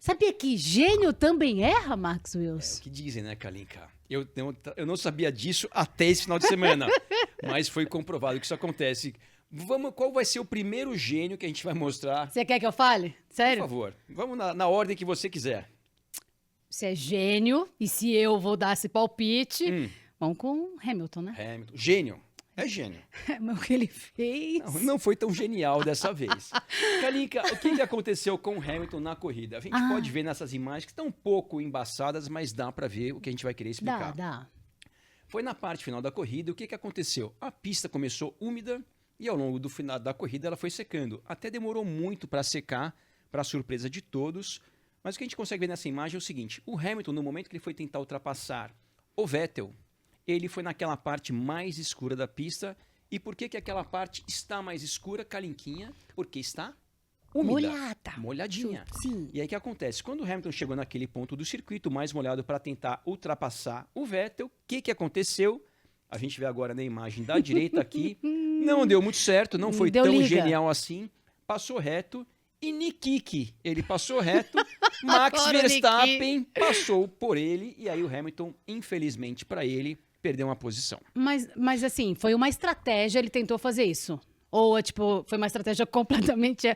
Sabia que gênio também erra, Marcos É Wilson? o que dizem, né, Kalinka? Eu não sabia disso até esse final de semana, mas foi comprovado que isso acontece. Qual vai ser o primeiro gênio que a gente vai mostrar? Você quer que eu fale? Por Sério? favor, vamos na ordem que você quiser. Você é gênio, e se eu vou dar esse palpite, vamos com Hamilton, né? Hamilton. Gênio. É gênio. Mas o que ele fez... Não foi tão genial dessa vez. Kalinka, o que aconteceu com o Hamilton na corrida? A gente pode ver nessas imagens que estão um pouco embaçadas, mas dá para ver o que a gente vai querer explicar. Dá. Foi na parte final da corrida, o que aconteceu? A pista começou úmida e ao longo do final da corrida ela foi secando. Até demorou muito para secar, para surpresa de todos. Mas o que a gente consegue ver nessa imagem é o seguinte: o Hamilton, no momento que ele foi tentar ultrapassar o Vettel, ele foi naquela parte mais escura da pista. E por que aquela parte está mais escura, Kalinquinha? Porque está úmida. Molhada. Molhadinha. Sim. E aí o que acontece? Quando o Hamilton chegou naquele ponto do circuito mais molhado para tentar ultrapassar o Vettel, o que aconteceu? A gente vê agora na imagem da direita aqui. Não deu muito certo, não foi Deu tão liga. genial assim. Passou reto. E Nikiki, ele passou reto. Max Adoro o Verstappen passou por ele. E aí o Hamilton, infelizmente para ele, perdeu uma posição. Mas assim, foi uma estratégia, ele tentou fazer isso. Ou, tipo, foi uma estratégia completamente...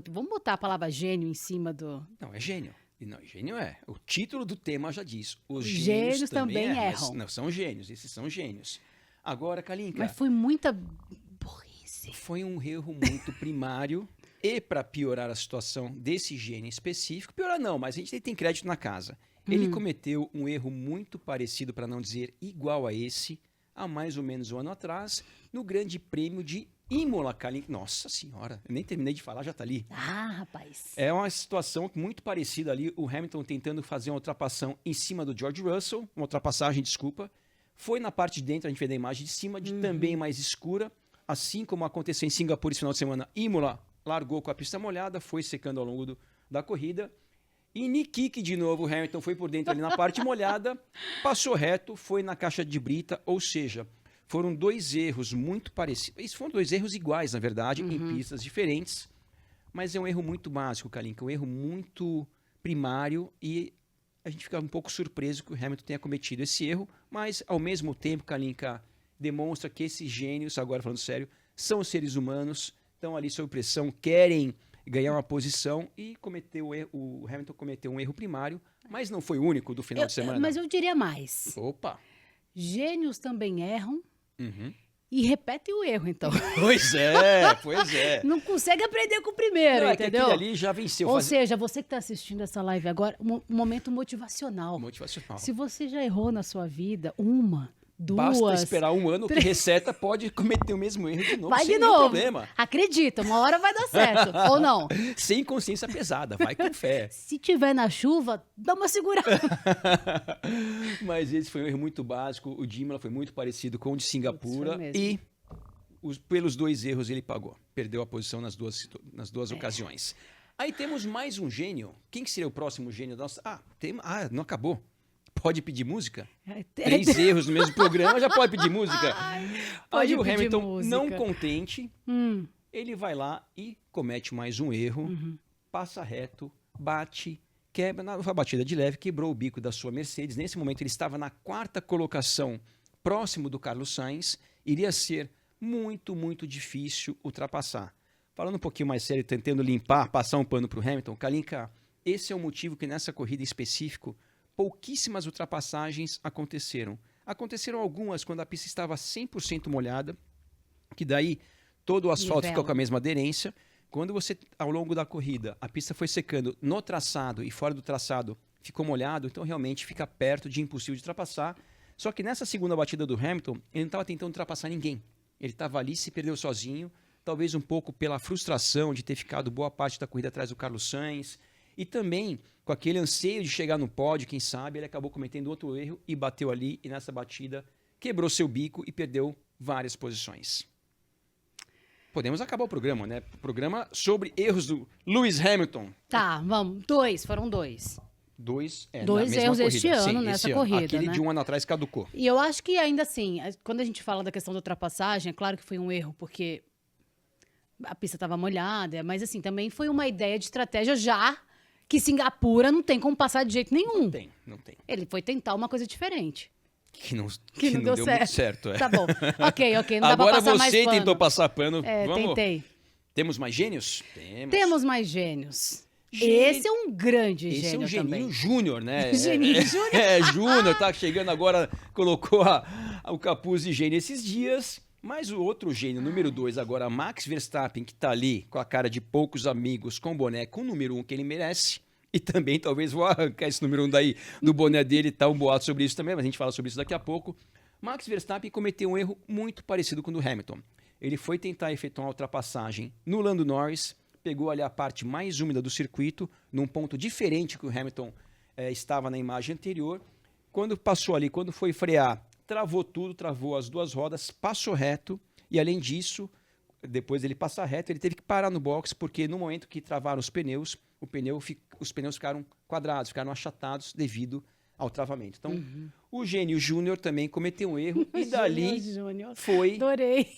Vamos botar a palavra gênio em cima do... Não, é gênio. E não, gênio é. O título do tema já diz. Os Gênios gênios também mas erram. não, são gênios, esses são gênios. Agora, Kalinka, Mas foi muita burrice. foi um erro muito primário. E para piorar a situação desse gênio específico, piorar não, mas a gente tem crédito na casa. Ele cometeu um erro muito parecido, para não dizer igual a esse, há mais ou menos um ano atrás, no Grande Prêmio de Imola, Kalinka. Nossa senhora, eu nem terminei de falar, já tá ali. Ah, rapaz. É uma situação muito parecida ali, o Hamilton tentando fazer uma ultrapassagem em cima do George Russell, uma ultrapassagem, desculpa. Foi na parte de dentro, a gente vê da imagem de cima, também mais escura, assim como aconteceu em Singapura esse final de semana. Imola largou com a pista molhada, foi secando ao longo da corrida. E Nikiki de novo, o Hamilton foi por dentro ali na parte molhada, passou reto, foi na caixa de brita, ou seja, foram dois erros muito parecidos. Isso foram dois erros iguais, na verdade, em pistas diferentes, mas é um erro muito básico, Kalinka, um erro muito primário e a gente fica um pouco surpreso que o Hamilton tenha cometido esse erro, mas ao mesmo tempo, Kalinka, demonstra que esses gênios, agora falando sério, são seres humanos, estão ali sob pressão, querem ganhar uma posição e o Hamilton cometeu um erro primário, mas não foi o único do final de semana. Mas eu diria mais. Opa! Gênios também erram Uhum. e repetem o erro, então. Pois é. Não consegue aprender com o primeiro, Não, é que entendeu? aquele ali já venceu. Ou seja, você que está assistindo essa live agora, um momento motivacional. Motivacional. Se você já errou na sua vida, uma, duas... Basta esperar um ano que reseta, pode cometer o mesmo erro de novo, Vai sem de nenhum novo. problema. Acredita, uma hora vai dar certo. Ou não. Sem consciência pesada, vai com fé. Se tiver na chuva, dá uma segurada. Mas esse foi um erro muito básico. O de Imola foi muito parecido com o de Singapura. Putz, foi mesmo. E pelos dois erros ele pagou. Perdeu a posição nas duas ocasiões. Aí temos mais um gênio. Quem que seria o próximo gênio da nossa... não acabou. Pode pedir música? 3 erros no mesmo programa, já pode pedir música. Pode Aí o pedir Hamilton, música. não contente, ele vai lá e comete mais um erro, passa reto, bate, quebra, não foi batida de leve, quebrou o bico da sua Mercedes. Nesse momento ele estava na 4ª colocação, próximo do Carlos Sainz, iria ser muito, muito difícil ultrapassar. Falando um pouquinho mais sério, tentando limpar, passar um pano para o Hamilton, Kalinka, esse é o motivo que nessa corrida em específico, pouquíssimas ultrapassagens aconteceram. Aconteceram algumas quando a pista estava 100% molhada, que daí todo o asfalto ficou com a mesma aderência. Quando você, ao longo da corrida, a pista foi secando no traçado e fora do traçado ficou molhado, então realmente fica perto de impossível de ultrapassar. Só que nessa segunda batida do Hamilton, ele não estava tentando ultrapassar ninguém. Ele estava ali, se perdeu sozinho, talvez um pouco pela frustração de ter ficado boa parte da corrida atrás do Carlos Sainz, e também com aquele anseio de chegar no pódio, quem sabe, ele acabou cometendo outro erro e bateu ali, e nessa batida quebrou seu bico e perdeu várias posições. Podemos acabar o programa, né? O programa sobre erros do Lewis Hamilton. Tá, vamos. Foram dois. Dois Dois na mesma erros corrida. este ano, Sim, nessa esse corrida, Aquele né? de um ano atrás caducou. E eu acho que ainda assim, quando a gente fala da questão da ultrapassagem, é claro que foi um erro, porque a pista estava molhada, mas assim, também foi uma ideia de estratégia já que Singapura não tem como passar de jeito nenhum. Não tem. Ele foi tentar uma coisa diferente. Que não deu deu certo. muito certo. Tá bom. Ok, não dá Agora pra passar mais você pano. tentou passar pano. Vamos. Tentei. Temos mais gênios? Temos mais gênios. Gênio. Esse é um grande Esse gênio é um geninho também. júnior, né? Geninho júnior. Júnior, tá chegando agora, colocou o capuz de gênio esses dias. Mas o outro gênio, número 2, agora, Max Verstappen, que tá ali com a cara de poucos amigos, com o boné com o número 1 que ele merece. E também, talvez, vou arrancar esse número 1 daí do boné dele, tá um boato sobre isso também, mas a gente fala sobre isso daqui a pouco. Max Verstappen cometeu um erro muito parecido com o do Hamilton. Ele foi tentar efetuar uma ultrapassagem no Lando Norris, pegou ali a parte mais úmida do circuito, num ponto diferente que o Hamilton estava na imagem anterior. Quando passou ali, quando foi frear, travou tudo, travou as duas rodas, passou reto e, além disso, depois dele passar reto, ele teve que parar no box porque no momento que travaram os pneus, os pneus ficaram quadrados, ficaram achatados devido ao travamento. Então, o gênio júnior também cometeu um erro e dali foi... Adorei.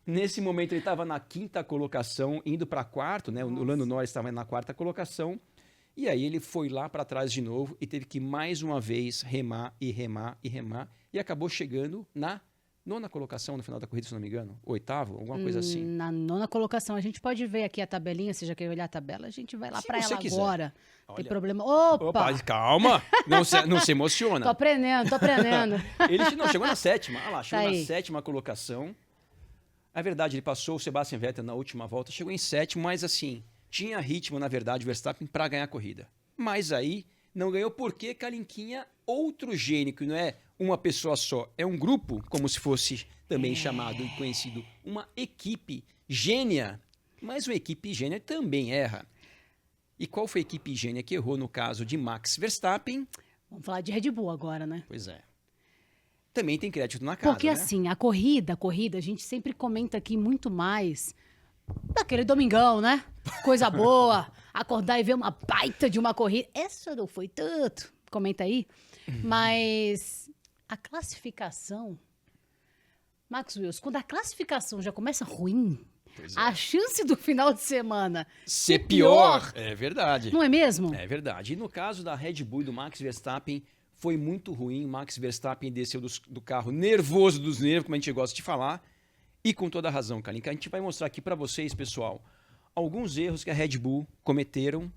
Nesse momento ele estava na 5ª colocação, indo para quarto, né? O Lando Norris estava na 4ª colocação. E aí ele foi lá para trás de novo e teve que mais uma vez remar e remar e remar. E acabou chegando na 9ª colocação no final da corrida, se não me engano. 8º, alguma coisa assim. Na 9ª colocação. A gente pode ver aqui a tabelinha, se já quer olhar a tabela, a gente vai lá Se para você ela quiser. agora. Não tem Olha. problema. Opa! Calma! Não se emociona. Tô aprendendo. Ele chegou na 7ª. Olha lá, chegou Tá na aí. 7ª colocação. É verdade, ele passou o Sebastian Vettel na última volta, chegou em 7º, mas assim, tinha ritmo, na verdade, o Verstappen para ganhar a corrida. Mas aí, não ganhou porque Kalinquinha, outro gênio, que não é uma pessoa só, é um grupo, como se fosse também chamado e conhecido, uma equipe gênia. Mas uma equipe gênia também erra. E qual foi a equipe gênia que errou no caso de Max Verstappen? Vamos falar de Red Bull agora, né? Pois é. Também tem crédito na casa, Porque né? assim, a corrida, a gente sempre comenta aqui muito mais daquele domingão, né? Coisa boa, acordar e ver uma baita de uma corrida. Essa não foi tanto, comenta aí. Mas a classificação, Max Wilson, quando a classificação já começa ruim, Pois é. a chance do final de semana Ser pior. É verdade. não é mesmo? É verdade. E no caso da Red Bull e do Max Verstappen, foi muito ruim. Max Verstappen desceu do carro nervoso dos nervos, como a gente gosta de falar. E com toda a razão, Kalinka. A gente vai mostrar aqui para vocês, pessoal, alguns erros que a Red Bull cometeram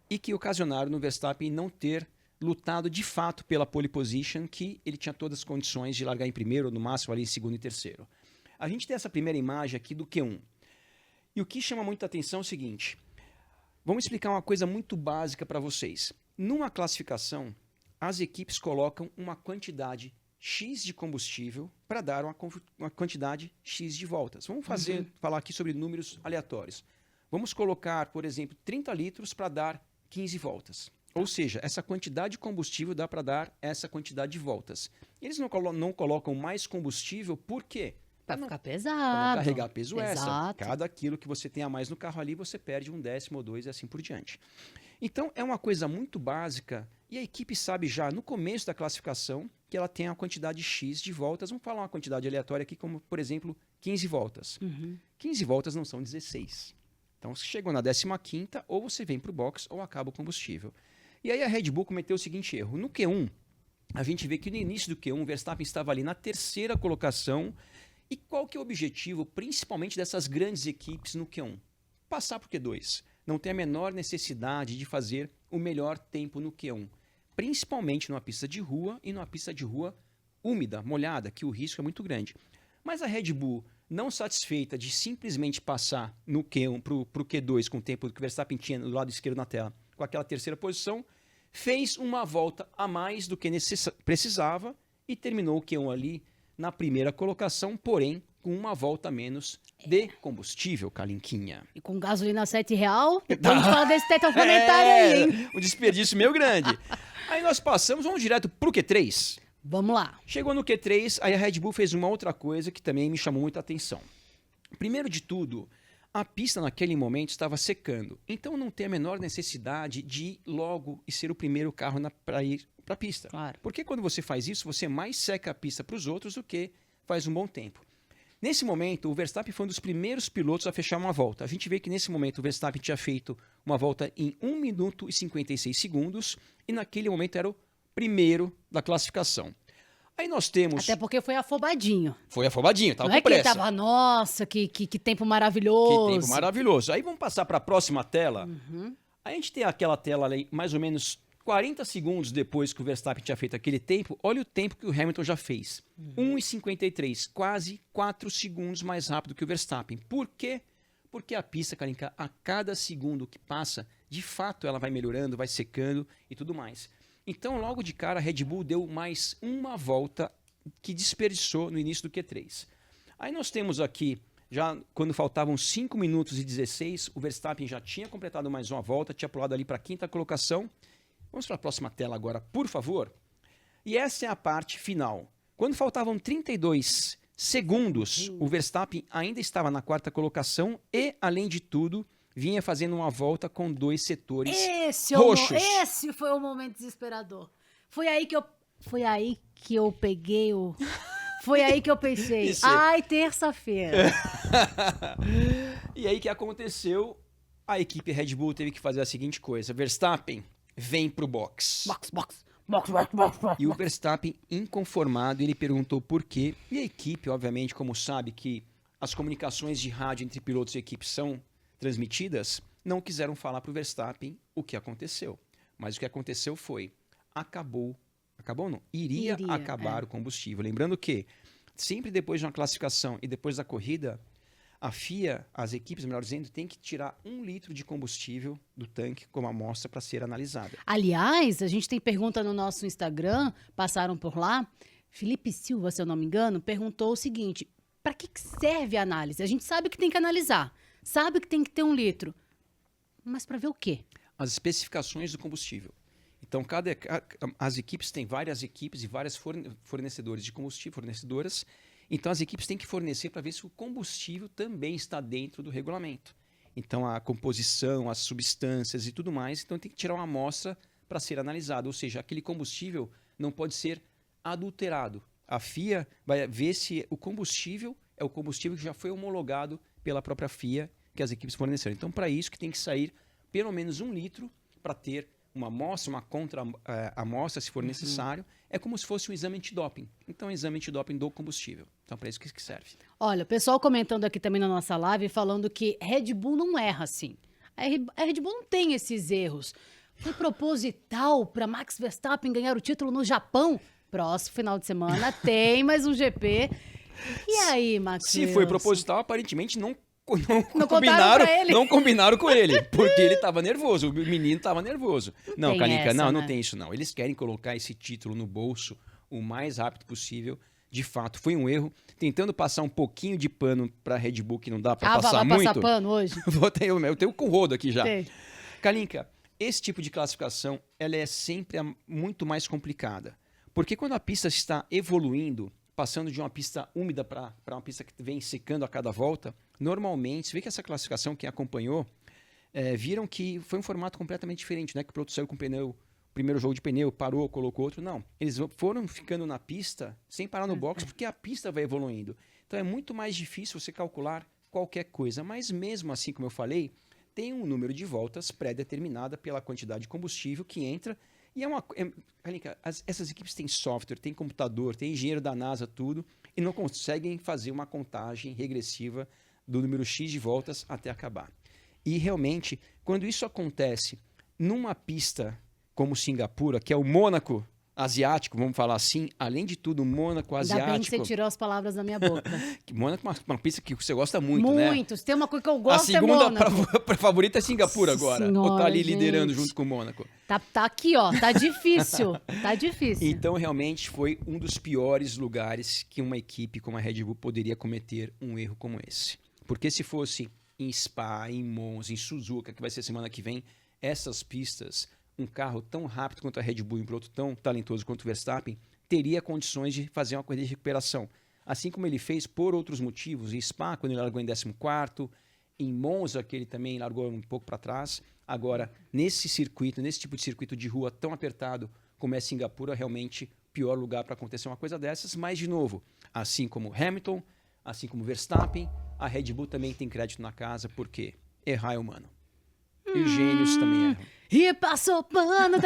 e que ocasionaram no Verstappen não ter lutado de fato pela pole position, que ele tinha todas as condições de largar em primeiro, ou no máximo ali em segundo e terceiro. A gente tem essa primeira imagem aqui do Q1. E o que chama muita atenção é o seguinte. Vamos explicar uma coisa muito básica para vocês. Numa classificação, as equipes colocam uma quantidade X de combustível para dar uma quantidade X de voltas. Vamos falar aqui sobre números aleatórios. Vamos colocar, por exemplo, 30 litros para dar 15 voltas. Ou seja, essa quantidade de combustível dá para dar essa quantidade de voltas. Eles não colocam mais combustível, por quê? Pra ficar Para pesado. não carregar peso extra. Exato. Cada quilo que você tem a mais no carro ali, você perde 1/10 ou 2 e assim por diante. Então, é uma coisa muito básica e a equipe sabe já no começo da classificação que ela tem a quantidade X de voltas. Vamos falar uma quantidade aleatória aqui, como, por exemplo, 15 voltas. 15 voltas não são 16. Então, se chegou na 15ª, ou você vem para o box ou acaba o combustível. E aí a Red Bull cometeu o seguinte erro. No Q1, a gente vê que no início do Q1, o Verstappen estava ali na 3ª colocação. E qual que é o objetivo, principalmente dessas grandes equipes no Q1? Passar para o Q2. Não tem a menor necessidade de fazer o melhor tempo no Q1. Principalmente numa pista de rua e numa pista de rua úmida, molhada, que o risco é muito grande. Mas a Red Bull, não satisfeita de simplesmente passar no Q1 para o Q2 com o tempo que o Verstappen tinha do lado esquerdo na tela, com aquela 3ª posição, fez uma volta a mais do que precisava e terminou o Q1 ali na 1ª colocação, porém com uma volta a menos de combustível, Kalinquinha. E com gasolina a R$7, depois a gente fala desse teto comentário aí, hein? Um desperdício meio grande. Aí nós passamos, vamos direto pro Q3. Vamos lá. Chegou no Q3, aí a Red Bull fez uma outra coisa que também me chamou muita atenção. Primeiro de tudo, a pista naquele momento estava secando, então não tem a menor necessidade de ir logo e ser o primeiro carro para ir para a pista. Claro. Porque quando você faz isso, você mais seca a pista para os outros do que faz um bom tempo. Nesse momento, o Verstappen foi um dos primeiros pilotos a fechar uma volta. A gente vê que nesse momento o Verstappen tinha feito uma volta em 1 minuto e 56 segundos e naquele momento era o primeiro da classificação. Aí nós temos... Até porque foi afobadinho. Foi afobadinho, tava Não com é que ele pressa. tava, nossa, que tempo maravilhoso. Que tempo maravilhoso. Aí vamos passar para a próxima tela. A gente tem aquela tela ali, mais ou menos 40 segundos depois que o Verstappen tinha feito aquele tempo. Olha o tempo que o Hamilton já fez. 1,53, quase 4 segundos mais rápido que o Verstappen. Por quê? Porque a pista, Kalinka, a cada segundo que passa, de fato ela vai melhorando, vai secando e tudo mais. Então, logo de cara, a Red Bull deu mais uma volta que desperdiçou no início do Q3. Aí nós temos aqui, já quando faltavam 5 minutos e 16, o Verstappen já tinha completado mais uma volta, tinha pulado ali para a 5ª colocação. Vamos para a próxima tela agora, por favor. E essa é a parte final. Quando faltavam 32 segundos, o Verstappen ainda estava na 4ª colocação e, além de tudo, vinha fazendo uma volta com 2 setores roxos. Esse foi o momento desesperador. Foi aí que eu peguei o... Foi aí que eu pensei, ai, terça-feira. E aí que aconteceu? A equipe Red Bull teve que fazer a seguinte coisa. Verstappen, vem pro box. Box. E o Verstappen, inconformado, ele perguntou por quê. E a equipe, obviamente, como sabe que as comunicações de rádio entre pilotos e equipe são transmitidas, não quiseram falar para o Verstappen o que aconteceu. Mas o que aconteceu foi, iria acabar o combustível. Lembrando que, sempre depois de uma classificação e depois da corrida, a FIA, as equipes, melhor dizendo, tem que tirar 1 litro de combustível do tanque como amostra para ser analisada. Aliás, a gente tem pergunta no nosso Instagram, passaram por lá, Felipe Silva, se eu não me engano, perguntou o seguinte, para que serve a análise? A gente sabe que tem que analisar, sabe que tem que ter 1 litro, mas para ver o quê? As especificações do combustível. Então, as equipes têm várias equipes e várias fornecedores de combustível, fornecedoras. Então, as equipes têm que fornecer para ver se o combustível também está dentro do regulamento. Então, a composição, as substâncias e tudo mais. Então, tem que tirar uma amostra para ser analisada. Ou seja, aquele combustível não pode ser adulterado. A FIA vai ver se o combustível é o combustível que já foi homologado pela própria FIA, que as equipes forneceram. Então, para isso que tem que sair pelo menos 1 litro para ter uma amostra, uma contra-amostra, se for necessário. É como se fosse um exame antidoping. Então, é um exame antidoping do combustível. Então, para isso que serve. Olha, o pessoal comentando aqui também na nossa live, falando que Red Bull não erra assim. A Red Bull não tem esses erros. Foi proposital para Max Verstappen ganhar o título no Japão? Próximo final de semana tem mais um GP. E aí, Max? Se foi proposital, aparentemente não Não combinaram com ele, porque ele estava nervoso, o menino estava nervoso. Não, Kalinka, não tem isso não. Eles querem colocar esse título no bolso o mais rápido possível. De fato, foi um erro. Tentando passar um pouquinho de pano para Red Bull, que não dá para passar muito. Passar pano hoje? Eu tenho com rodo aqui já. Tem. Kalinka, esse tipo de classificação ela é sempre muito mais complicada. Porque quando a pista está evoluindo, passando de uma pista úmida para uma pista que vem secando a cada volta, normalmente, você vê que essa classificação, quem acompanhou, viram que foi um formato completamente diferente, né? Que o piloto saiu com o pneu, primeiro jogo de pneu, parou, colocou outro. Não, eles foram ficando na pista sem parar no box, porque a pista vai evoluindo. Então é muito mais difícil você calcular qualquer coisa. Mas mesmo assim, como eu falei, tem um número de voltas pré-determinada pela quantidade de combustível que entra. E essas equipes têm software, têm computador, têm engenheiro da NASA, tudo, e não conseguem fazer uma contagem regressiva do número X de voltas até acabar. E realmente, quando isso acontece numa pista como Singapura, que é o Mônaco asiático, vamos falar assim, além de tudo, o Mônaco asiático... Ainda bem que você tirou as palavras da minha boca. Mônaco é uma pista que você gosta muito, né? Muito. Se tem uma coisa que eu gosto, é Mônaco. A segunda favorita é Singapura agora. Senhora, ou tá ali gente. liderando junto com o Mônaco? Tá aqui, ó. Tá difícil. Tá difícil. Então, realmente, foi um dos piores lugares que uma equipe como a Red Bull poderia cometer um erro como esse. Porque se fosse em Spa, em Monza, em Suzuka, que vai ser semana que vem, essas pistas... Um carro tão rápido quanto a Red Bull e um piloto tão talentoso quanto o Verstappen teria condições de fazer uma corrida de recuperação. Assim como ele fez por outros motivos. Em Spa, quando ele largou em 14º, em Monza, que ele também largou um pouco para trás. Agora, nesse circuito, nesse tipo de circuito de rua tão apertado como é Singapura, realmente pior lugar para acontecer uma coisa dessas. Mas, de novo, assim como Hamilton, assim como Verstappen, a Red Bull também tem crédito na casa, porque errar é humano. E os gênios também erram. E passou pano.